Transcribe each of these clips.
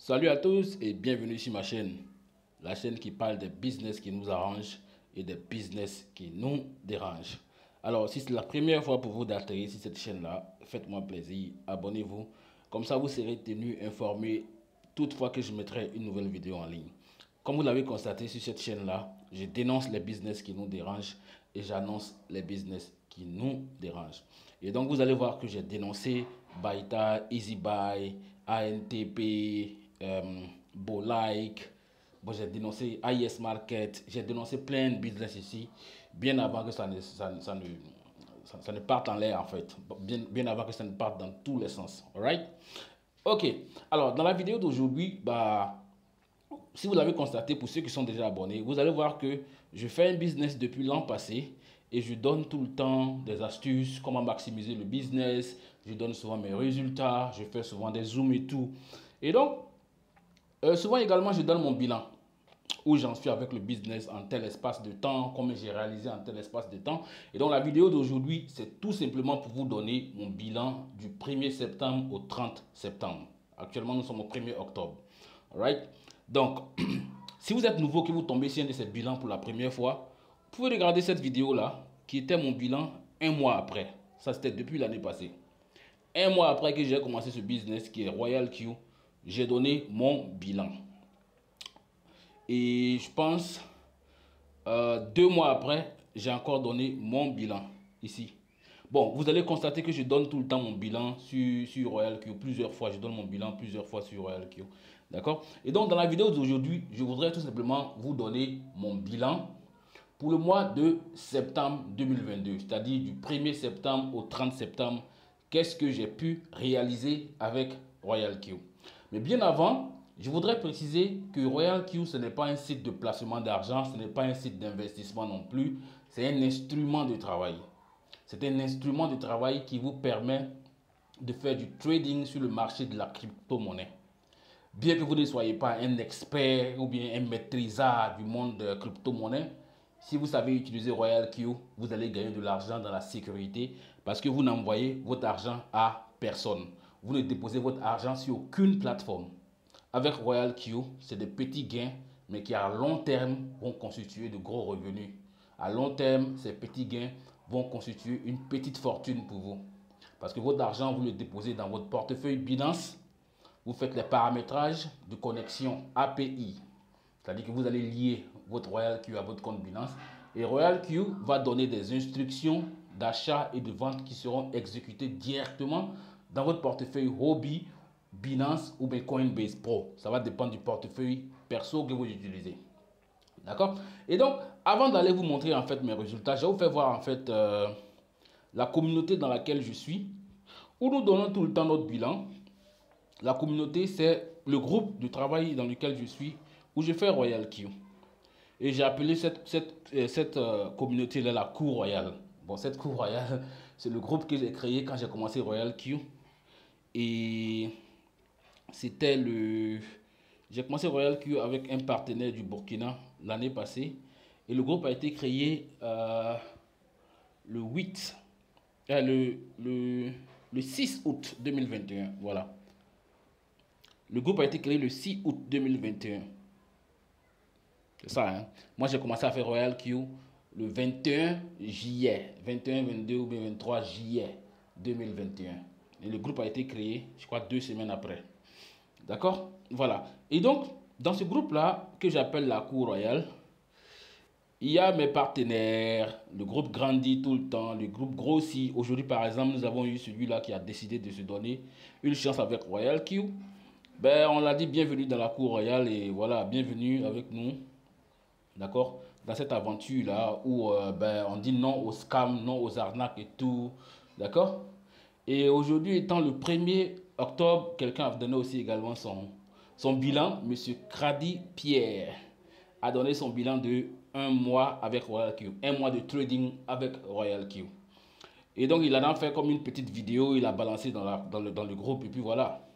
Salut à tous et bienvenue sur ma chaîne, la chaîne qui parle des business qui nous arrangent et des business qui nous dérangent. Alors, si c'est la première fois pour vous d'atterrir sur cette chaîne-là, faites-moi plaisir, abonnez-vous. Comme ça, vous serez tenu informé toutefois que je mettrai une nouvelle vidéo en ligne. Comme vous l'avez constaté sur cette chaîne-là, je dénonce les business qui nous dérangent et j'annonce les business qui nous dérangent. Et donc, vous allez voir que j'ai dénoncé Baita, EasyBuy, ANTP, BoLike. Bon, j'ai dénoncé IS Market. J'ai dénoncé plein de business ici, bien avant que ça ne parte en l'air, en fait. Bien avant que ça ne parte dans tous les sens. Alright? Ok. Alors, dans la vidéo d'aujourd'hui, si vous l'avez constaté, pour ceux qui sont déjà abonnés, vous allez voir que je fais un business depuis l'an passé et je donne tout le temps des astuces, comment maximiser le business. Je donne souvent mes résultats, je fais souvent des zooms et tout. Et donc, souvent également, je donne mon bilan, où j'en suis avec le business en tel espace de temps, combien j'ai réalisé en tel espace de temps. Et donc, la vidéo d'aujourd'hui, c'est tout simplement pour vous donner mon bilan du 1er septembre au 30 septembre. Actuellement, nous sommes au 1er octobre. Alright? Donc, si vous êtes nouveau, que vous tombez sur un de ces bilans pour la première fois, vous pouvez regarder cette vidéo-là, qui était mon bilan un mois après. Ça, c'était depuis l'année passée. Un mois après que j'ai commencé ce business qui est Royal Q, j'ai donné mon bilan. Et je pense, 2 mois après, j'ai encore donné mon bilan ici. Bon, vous allez constater que je donne tout le temps mon bilan sur Royal Q plusieurs fois. Je donne mon bilan plusieurs fois sur Royal Q. D'accord? Et donc, dans la vidéo d'aujourd'hui, je voudrais tout simplement vous donner mon bilan pour le mois de septembre 2022. C'est-à-dire du 1er septembre au 30 septembre. Qu'est-ce que j'ai pu réaliser avec Royal Q? Mais bien avant, je voudrais préciser que Royal Q, ce n'est pas un site de placement d'argent, ce n'est pas un site d'investissement non plus. C'est un instrument de travail. C'est un instrument de travail qui vous permet de faire du trading sur le marché de la crypto-monnaie. Bien que vous ne soyez pas un expert ou bien un maîtrisard du monde de crypto-monnaie, si vous savez utiliser Royal Q, vous allez gagner de l'argent dans la sécurité parce que vous n'envoyez votre argent à personne. Vous ne déposez votre argent sur aucune plateforme. Avec Royal Q, c'est des petits gains, mais qui à long terme vont constituer de gros revenus. À long terme, ces petits gains vont constituer une petite fortune pour vous. Parce que votre argent, vous le déposez dans votre portefeuille Binance. Vous faites les paramétrages de connexion API. C'est-à-dire que vous allez lier votre Royal Q à votre compte Binance. Et Royal Q va donner des instructions d'achat et de vente qui seront exécutées directement dans votre portefeuille Hobby, Binance ou bien Coinbase Pro. Ça va dépendre du portefeuille perso que vous utilisez. D'accord? Et donc, avant d'aller vous montrer en fait mes résultats, je vais vous faire voir en fait la communauté dans laquelle je suis, où nous donnons tout le temps notre bilan. La communauté, c'est le groupe de travail dans lequel je suis, où je fais Royal Q. Et j'ai appelé cette communauté-là la Cour Royale. Bon, cette Cour Royale, c'est le groupe que j'ai créé quand j'ai commencé Royal Q. Et c'était le... J'ai commencé Royal Q avec un partenaire du Burkina l'année passée. Et le groupe a été créé le 8, le 6 août 2021. Voilà. Le groupe a été créé le 6 août 2021. C'est ça, hein. Moi, j'ai commencé à faire Royal Q le 21 juillet. 21, 22 ou 23 juillet 2021. Et le groupe a été créé, je crois, 2 semaines après. D'accord? Voilà. Et donc, dans ce groupe-là, que j'appelle la Cour Royale, il y a mes partenaires, le groupe grandit tout le temps, le groupe grossit. Aujourd'hui, par exemple, nous avons eu celui-là qui a décidé de se donner une chance avec Royal Q. Ben, on l'a dit, bienvenue dans la Cour Royale et voilà, bienvenue avec nous. D'accord? Dans cette aventure-là où on dit non aux scams, non aux arnaques et tout. D'accord? Et aujourd'hui, étant le 1er octobre, quelqu'un a donné aussi également son bilan. Monsieur Kradi Pierre a donné son bilan de 1 mois avec Royal Q. 1 mois de trading avec Royal Q. Et donc, il en a fait comme une petite vidéo, il a balancé dans le groupe et puis voilà.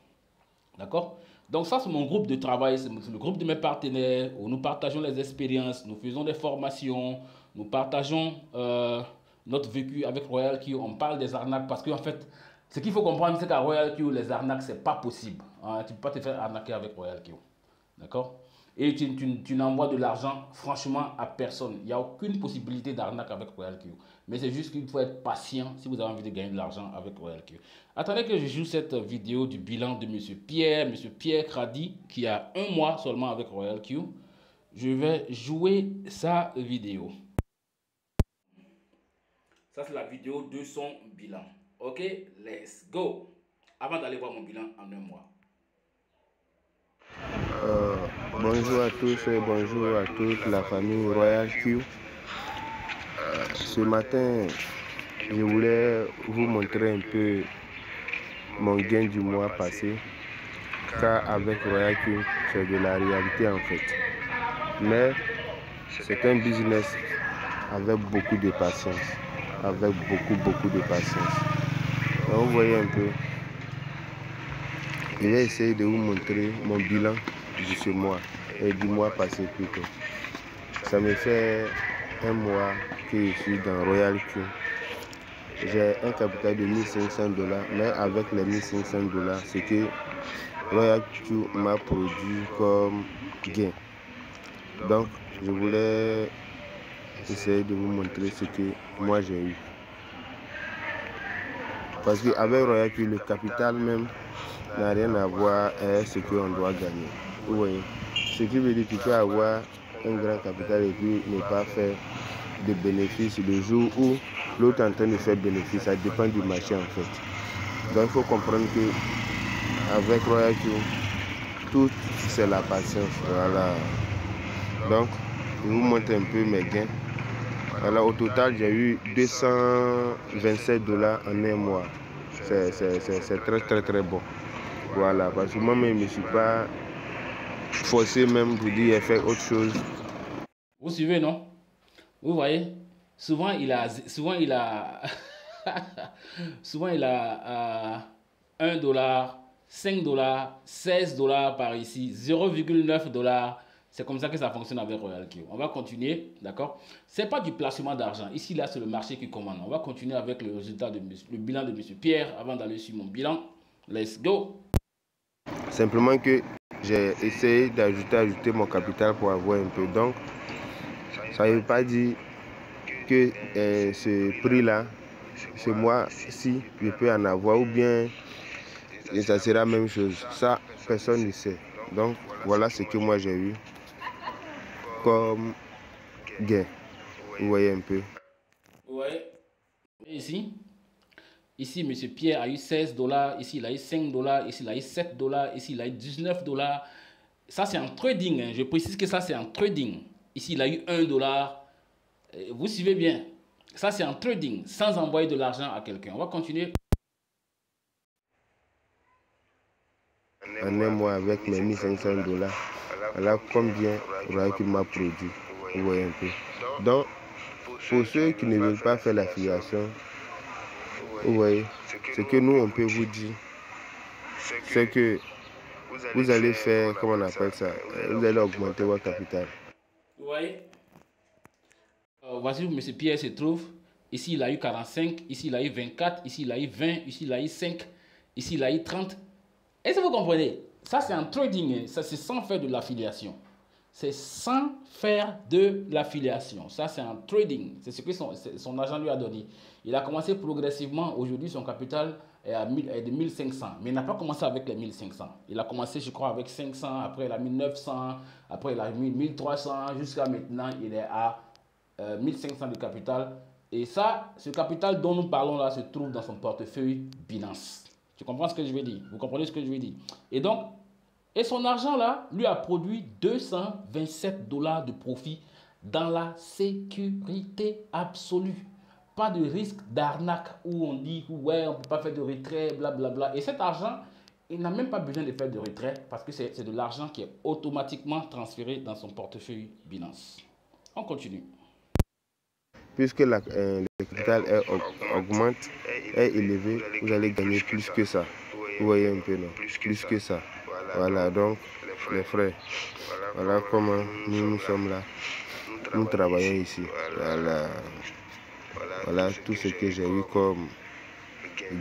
D'accord? Donc ça, c'est mon groupe de travail, c'est le groupe de mes partenaires où nous partageons les expériences, nous faisons des formations, nous partageons notre vécu avec Royal Q. On parle des arnaques parce qu'en fait, Ce qu'il faut comprendre, c'est qu'à Royal Q, les arnaques, c'est pas possible. Hein, tu ne peux pas te faire arnaquer avec Royal Q. D'accord? Et tu n'envoies de l'argent, franchement, à personne. Il n'y a aucune possibilité d'arnaque avec Royal Q. Mais c'est juste qu'il faut être patient si vous avez envie de gagner de l'argent avec Royal Q. Attendez que je joue cette vidéo du bilan de M. Pierre Kradi, qui a 1 mois seulement avec Royal Q. Je vais jouer sa vidéo. Ça, c'est la vidéo de son bilan. Ok, let's go. Avant d'aller voir mon bilan en 1 mois. Bonjour à tous et bonjour à toute la famille Royal Q. Ce matin, je voulais vous montrer un peu mon gain du mois passé, car avec Royal Q, c'est de la réalité en fait. Mais c'est un business avec beaucoup de patience, avec beaucoup de patience. Donc, vous voyez un peu, je vais essayer de vous montrer mon bilan de ce mois et du mois passé plutôt. Ça me fait 1 mois que je suis dans Royal Q. J'ai un capital de 1500 $, mais avec les 1500 $, c'est que Royal Q m'a produit comme gain. Donc, je voulais essayer de vous montrer ce que moi j'ai eu. Parce qu'avec Royal Q, le capital même n'a rien à voir avec ce qu'on doit gagner. Vous voyez, ce qui veut dire que tu peux avoir un grand capital et puis ne pas faire de bénéfices le jour où l'autre est en train de faire bénéfice. Ça dépend du marché en fait. Donc il faut comprendre que avec Royal Q, tout c'est la patience. Voilà. Donc je vous montre un peu mes gains. Voilà, au total j'ai eu 227 $ en 1 mois. C'est très bon. Voilà, parce que moi-même je ne suis pas forcé même pour dire faire autre chose. Vous suivez, non? Vous voyez? Souvent il a souvent il a 1 $, 5 $, 16 $ par ici, 0,9 $. C'est comme ça que ça fonctionne avec Royal Q. On va continuer, d'accord? C'est pas du placement d'argent. Ici, là, c'est le marché qui commande. On va continuer avec le résultat le bilan de M. Pierre avant d'aller sur mon bilan. Let's go! Simplement que j'ai essayé d'ajouter mon capital pour avoir un peu. Donc, ça ne veut pas dire que ce prix-là, ce mois-ci, je peux en avoir ou bien ça sera la même chose. Ça, personne ne sait. Donc, voilà ce que moi j'ai eu comme gain. Vous voyez un peu. Ouais. Ici, M. Pierre a eu 16 $, ici il a eu 5 $, ici il a eu 7 $, ici il a eu 19 $. Ça c'est en trading, hein. Je précise que ça c'est en trading. Ici il a eu 1 $. Vous suivez bien. Ça c'est en trading, sans envoyer de l'argent à quelqu'un. On va continuer. En 1 mois avec mes 1500 $, voilà combien Royal Q m'a produit. Vous voyez un peu. Donc, pour ceux qui ne veulent pas faire l'affiliation, vous voyez, ce que nous on peut vous dire, c'est que vous allez faire, comment on appelle ça, vous allez augmenter votre capital. Vous voyez, voici où M. Pierre se trouve. Ici il a eu 45, ici il a eu 24, ici il a eu 20, ici il a eu 5, ici il a eu 30. Est-ce que vous comprenez? Ça c'est un trading, hein. Ça c'est sans faire de l'affiliation. C'est sans faire de l'affiliation. Ça, c'est un trading. C'est ce que son agent lui a donné. Il a commencé progressivement. Aujourd'hui, son capital est de 1500. Mais il n'a pas commencé avec les 1500. Il a commencé, je crois, avec 500. Après, il a mis 900. Après, il a mis 1300. Jusqu'à maintenant, il est à 1500 de capital. Et ça, ce capital dont nous parlons là se trouve dans son portefeuille Binance. Tu comprends ce que je veux dire? Vous comprenez ce que je veux dire? Et donc, et son argent là lui a produit 227 $ de profit dans la sécurité absolue. Pas de risque d'arnaque où on dit ouais on ne peut pas faire de retrait, blablabla. Et cet argent, il n'a même pas besoin de faire de retrait parce que c'est de l'argent qui est automatiquement transféré dans son portefeuille Binance. On continue. Puisque le capital augmente, est élevé, vous allez gagner plus que ça. Vous voyez un peu, non? Plus que ça. Voilà, donc, les frères, voilà comment nous sommes là. Nous travaillons ici. Voilà tout ce que j'ai eu comme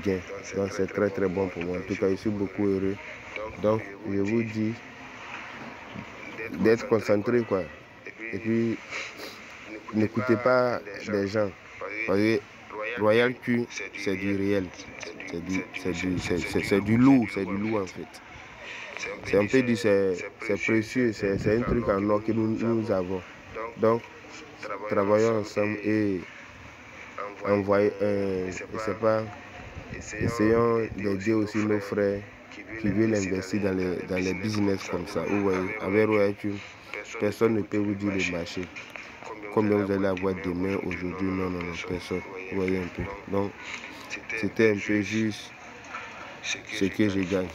gain. Donc c'est très très bon pour moi. En tout cas, je suis beaucoup heureux. Donc je vous dis d'être concentré quoi. Et puis n'écoutez pas les gens. Parce que Royal Q, c'est du réel. C'est du lourd en fait. C'est un peu dit, c'est précieux, c'est un truc en or que nous avons. Donc, travaillons ensemble et envoyez, je sais pas, essayons d'aider aussi nos frères qui veulent investir dans les business comme ça. Vous voyez, avec Royal Q, personne ne peut vous dire le marché. Combien vous allez avoir demain, aujourd'hui, non, personne. Vous voyez un peu. Donc, c'était un peu juste ce que je gagne.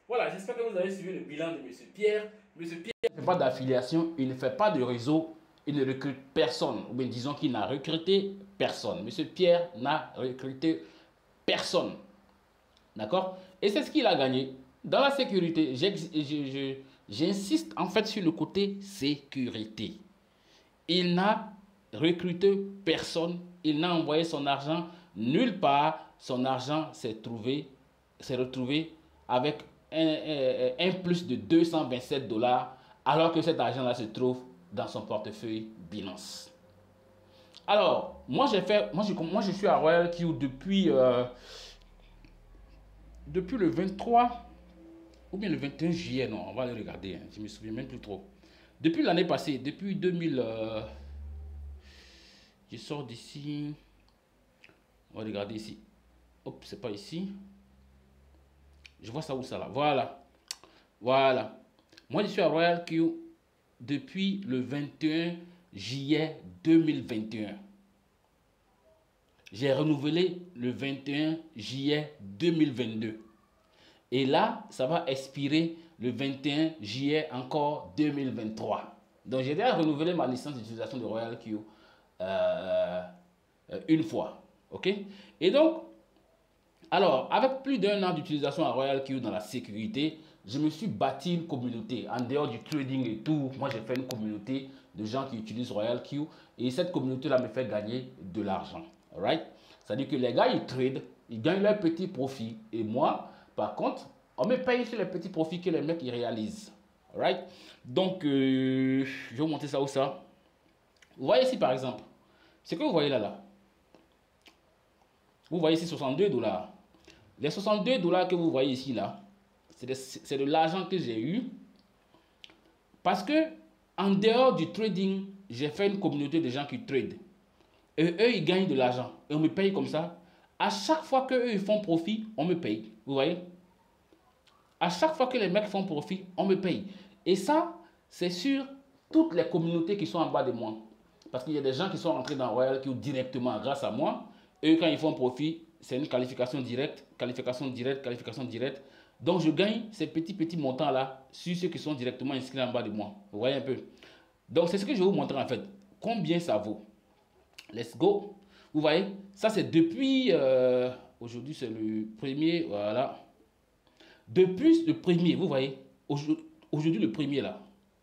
Voilà, j'espère que vous avez suivi le bilan de M. Pierre. M. Pierre ne fait pas d'affiliation, il ne fait pas de réseau, il ne recrute personne. Ou bien disons qu'il n'a recruté personne. M. Pierre n'a recruté personne. D'accord? Et c'est ce qu'il a gagné. Dans la sécurité, j'insiste en fait sur le côté sécurité. Il n'a recruté personne, il n'a envoyé son argent nulle part. Son argent s'est retrouvé avec un plus de 227 $, alors que cet argent-là se trouve dans son portefeuille Binance. Alors, moi je suis à Royal Q depuis le 23 ou bien le 21 juillet, non, on va le regarder, hein, je ne me souviens même plus trop. Depuis l'année passée, depuis 2000, je sors d'ici, on va regarder ici. Hop, c'est pas ici. Je vois ça où ça là. Voilà. Moi, je suis à Royal Q depuis le 21 juillet 2021. J'ai renouvelé le 21 juillet 2022. Et là, ça va expirer le 21 juillet encore 2023. Donc, j'ai déjà renouvelé ma licence d'utilisation de Royal Q une fois. OK? Et donc, alors, avec plus d'1 an d'utilisation à Royal Q dans la sécurité, je me suis bâti une communauté. En dehors du trading et tout, moi j'ai fait une communauté de gens qui utilisent Royal Q. Et cette communauté-là me fait gagner de l'argent. Alright? C'est-à-dire que les gars, ils tradent, ils gagnent leurs petits profits. Et moi, par contre, on me paye sur les petits profits que les mecs ils réalisent. Alright? Donc, je vais vous montrer ça où ça. Vous voyez ici par exemple, ce que vous voyez là. Vous voyez ici 62 $. Les 62 $ que vous voyez ici là, c'est de l'argent que j'ai eu. Parce que en dehors du trading, j'ai fait une communauté de gens qui tradent. Et eux, ils gagnent de l'argent. Et on me paye comme ça. À chaque fois qu'eux, ils font profit, on me paye. Vous voyez? À chaque fois que les mecs font profit, on me paye. Et ça, c'est sur toutes les communautés qui sont en bas de moi. Parce qu'il y a des gens qui sont rentrés dans Royal Q directement grâce à moi. Eux, quand ils font profit, c'est une qualification directe. Donc, je gagne ces petits montants-là sur ceux qui sont directement inscrits en bas de moi. Vous voyez un peu? Donc, c'est ce que je vais vous montrer en fait. Combien ça vaut? Let's go. Vous voyez? Ça, c'est depuis... aujourd'hui, c'est le premier. Voilà. Depuis le premier, vous voyez? Aujourd'hui, le premier là.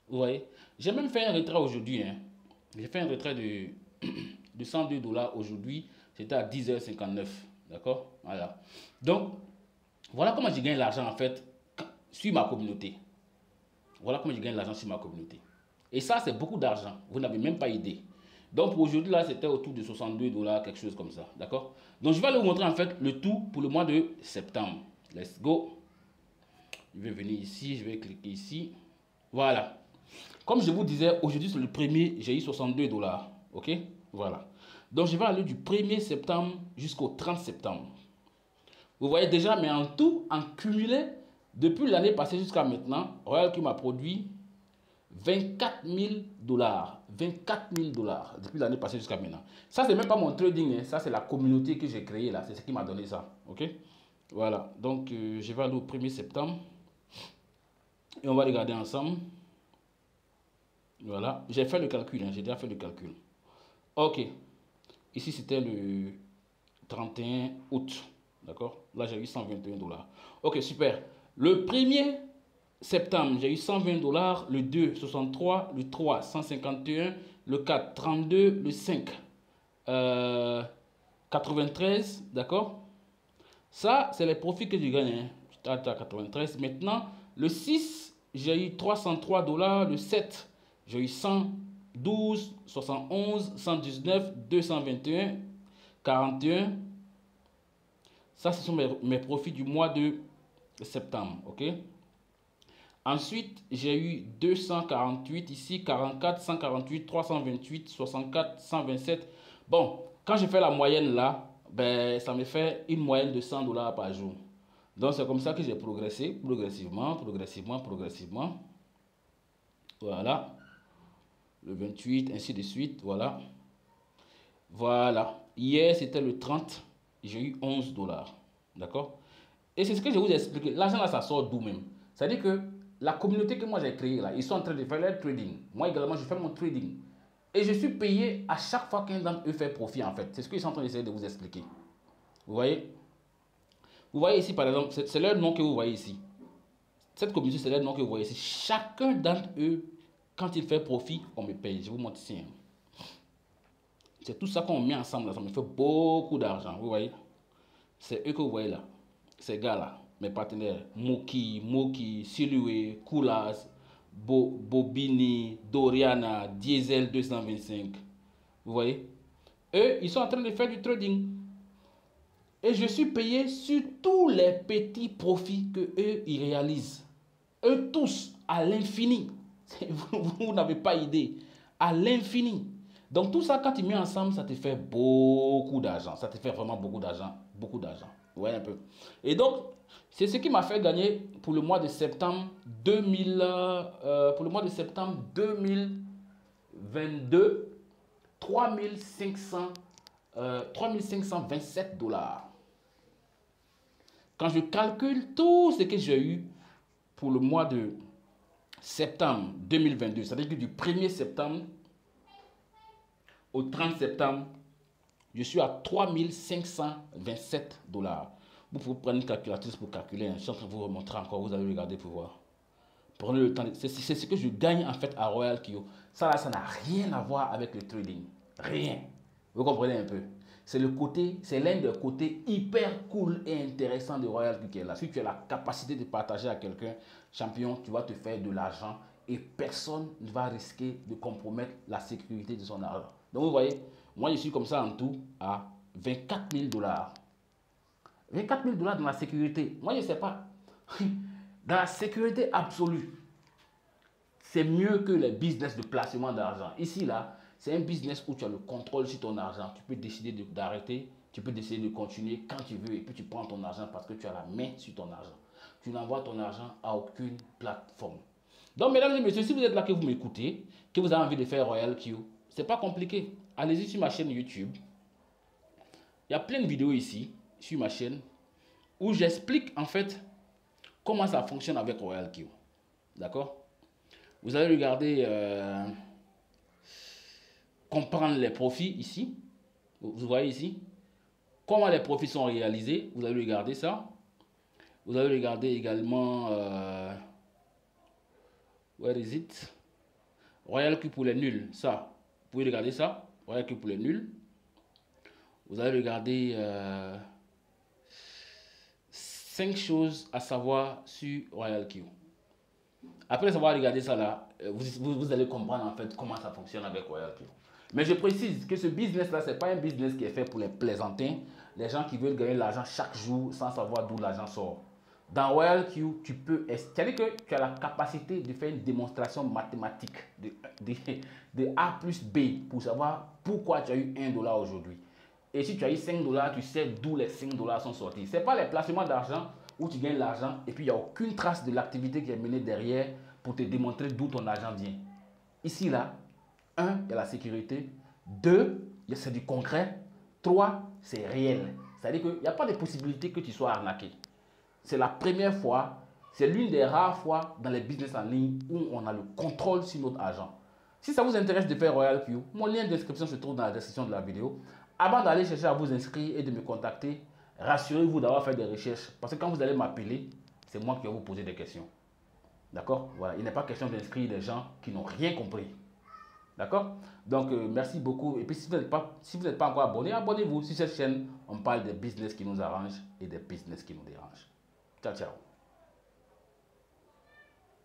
Vous voyez? J'ai même fait un retrait aujourd'hui. Hein. J'ai fait un retrait de 102 $ aujourd'hui. C'était à 10h59. D'accord? Voilà. Donc, voilà comment je gagne l'argent en fait sur ma communauté. Voilà comment je gagne l'argent sur ma communauté. Et ça, c'est beaucoup d'argent. Vous n'avez même pas idée. Donc, pour aujourd'hui, là, c'était autour de 62 $, quelque chose comme ça. D'accord? Donc, je vais vous montrer en fait le tout pour le mois de septembre. Let's go. Je vais venir ici, je vais cliquer ici. Voilà. Comme je vous disais, aujourd'hui, c'est le premier, j'ai eu 62 $. OK? Voilà. Donc, je vais aller du 1er septembre jusqu'au 30 septembre. Vous voyez déjà, mais en tout, en cumulé, depuis l'année passée jusqu'à maintenant, Royal Q m'a produit 24 000 $. 24 000 $ depuis l'année passée jusqu'à maintenant. Ça, c'est même pas mon trading, hein. Ça, c'est la communauté que j'ai créée là. C'est ce qui m'a donné ça. OK? Voilà. Donc, je vais aller au 1er septembre. Et on va regarder ensemble. Voilà. J'ai fait le calcul, hein. J'ai déjà fait le calcul. OK. Ici, c'était le 31 août. D'accord? Là, j'ai eu 121 $. OK, super. Le 1er septembre, j'ai eu 120 $. Le 2, 63. Le 3, 151. Le 4, 32. Le 5, 93, d'accord? Ça, c'est les profits que je gagne. Hein. J'étais à 93. Maintenant, le 6, j'ai eu 303 $. Le 7, j'ai eu 112, 71, 119, 221, 41. Ça, ce sont mes profits du mois de septembre, ok? Ensuite, j'ai eu 248 ici, 44, 148, 328, 64, 127. Bon, quand je fais la moyenne là, ben, ça me fait une moyenne de 100 $ par jour. Donc, c'est comme ça que j'ai progressé, progressivement, progressivement, progressivement. Voilà. Le 28, ainsi de suite, voilà. Voilà. Hier, c'était le 30, j'ai eu 11 $. D'accord? Et c'est ce que je vous ai expliqué. L'argent là, ça sort d'où même? C'est-à-dire que la communauté que moi j'ai créée là, ils sont en train de faire leur trading. Moi également, je fais mon trading. Et je suis payé à chaque fois qu'un d'entre eux fait profit en fait. C'est ce qu'ils sont en train d'essayer de vous expliquer. Vous voyez? Vous voyez ici par exemple, c'est leur nom que vous voyez ici. Cette communauté, c'est leur nom que vous voyez ici. Chacun d'entre eux, quand il fait profit, on me paye. Je vous montre ici. C'est tout ça qu'on met ensemble là. Ça me fait beaucoup d'argent. Vous voyez? C'est eux que vous voyez là. Ces gars-là, mes partenaires, Moki, Silue, Koulas, Bobini, Doriana, Diesel 225. Vous voyez? Eux, ils sont en train de faire du trading. Et je suis payé sur tous les petits profits que eux, ils réalisent. Eux tous, à l'infini. Vous n'avez pas idée. À l'infini. Donc tout ça, quand tu mets ensemble, ça te fait beaucoup d'argent. Ça te fait vraiment beaucoup d'argent. Beaucoup d'argent. Vous voyez un peu. Et donc, c'est ce qui m'a fait gagner pour le mois de septembre 2022, 3527 $. Quand je calcule tout ce que j'ai eu pour le mois de septembre 2022, c'est-à-dire que du 1er septembre au 30 septembre, je suis à 3527 $. Vous pouvez prendre une calculatrice pour calculer. Je suis en train de vous remontrer encore. Vous allez regarder pour voir. Prenez le temps. C'est ce que je gagne en fait à Royal Kio. Ça là, ça n'a rien à voir avec le trading. Rien. Vous comprenez un peu? C'est l'un des côtés hyper cool et intéressant de Royal Kio qui est là. Si tu as la capacité de partager à quelqu'un, champion, tu vas te faire de l'argent et personne ne va risquer de compromettre la sécurité de son argent. Donc vous voyez, moi je suis comme ça en tout à 24 000 $. 24 000 $ dans la sécurité. Moi je ne sais pas. Dans la sécurité absolue, c'est mieux que les business de placement d'argent. Ici, là, c'est un business où tu as le contrôle sur ton argent. Tu peux décider d'arrêter, tu peux décider de continuer quand tu veux et puis tu prends ton argent parce que tu as la main sur ton argent. Tu n'envoies ton argent à aucune plateforme. Donc, mesdames et messieurs, si vous êtes là que vous m'écoutez, que vous avez envie de faire Royal Q, c'est pas compliqué. Allez-y sur ma chaîne YouTube. Il y a plein de vidéos ici, sur ma chaîne, où j'explique en fait comment ça fonctionne avec Royal Q. D'accord? Vous allez regarder comprendre les profits ici. Vous voyez ici. Comment les profits sont réalisés. Vous allez regarder ça. Vous allez regarder également where is it? Royal Q pour les nuls. Ça. Vous pouvez regarder ça. Royal Q pour les nuls. Vous allez regarder 5 choses à savoir sur Royal Q. Après avoir regardé ça là, vous allez comprendre en fait comment ça fonctionne avec Royal Q. Mais je précise que ce business là, c'est pas un business qui est fait pour les plaisantins, les gens qui veulent gagner de l'argent chaque jour sans savoir d'où l'argent sort. Dans Royal Q, tu peux, c'est-à-dire que tu as la capacité de faire une démonstration mathématique de A plus B pour savoir pourquoi tu as eu 1 $ aujourd'hui. Et si tu as eu 5 $, tu sais d'où les 5 $ sont sortis. Ce n'est pas les placements d'argent où tu gagnes l'argent et puis il n'y a aucune trace de l'activité qui est menée derrière pour te démontrer d'où ton argent vient. Ici, là, 1, il y a la sécurité. 2, c'est du concret. 3, c'est réel. C'est-à-dire qu'il n'y a pas de possibilité que tu sois arnaqué. C'est la première fois, c'est l'une des rares fois dans les business en ligne où on a le contrôle sur notre argent. Si ça vous intéresse de faire Royal Q, mon lien d'inscription se trouve dans la description de la vidéo. Avant d'aller chercher à vous inscrire et de me contacter, rassurez-vous d'avoir fait des recherches. Parce que quand vous allez m'appeler, c'est moi qui vais vous poser des questions. D'accord? Voilà. Il n'est pas question d'inscrire des gens qui n'ont rien compris. D'accord? Donc, merci beaucoup. Et puis, si vous n'êtes pas encore abonné, abonnez-vous. Sur cette chaîne, on parle des business qui nous arrangent et des business qui nous dérangent. Ciao, ciao.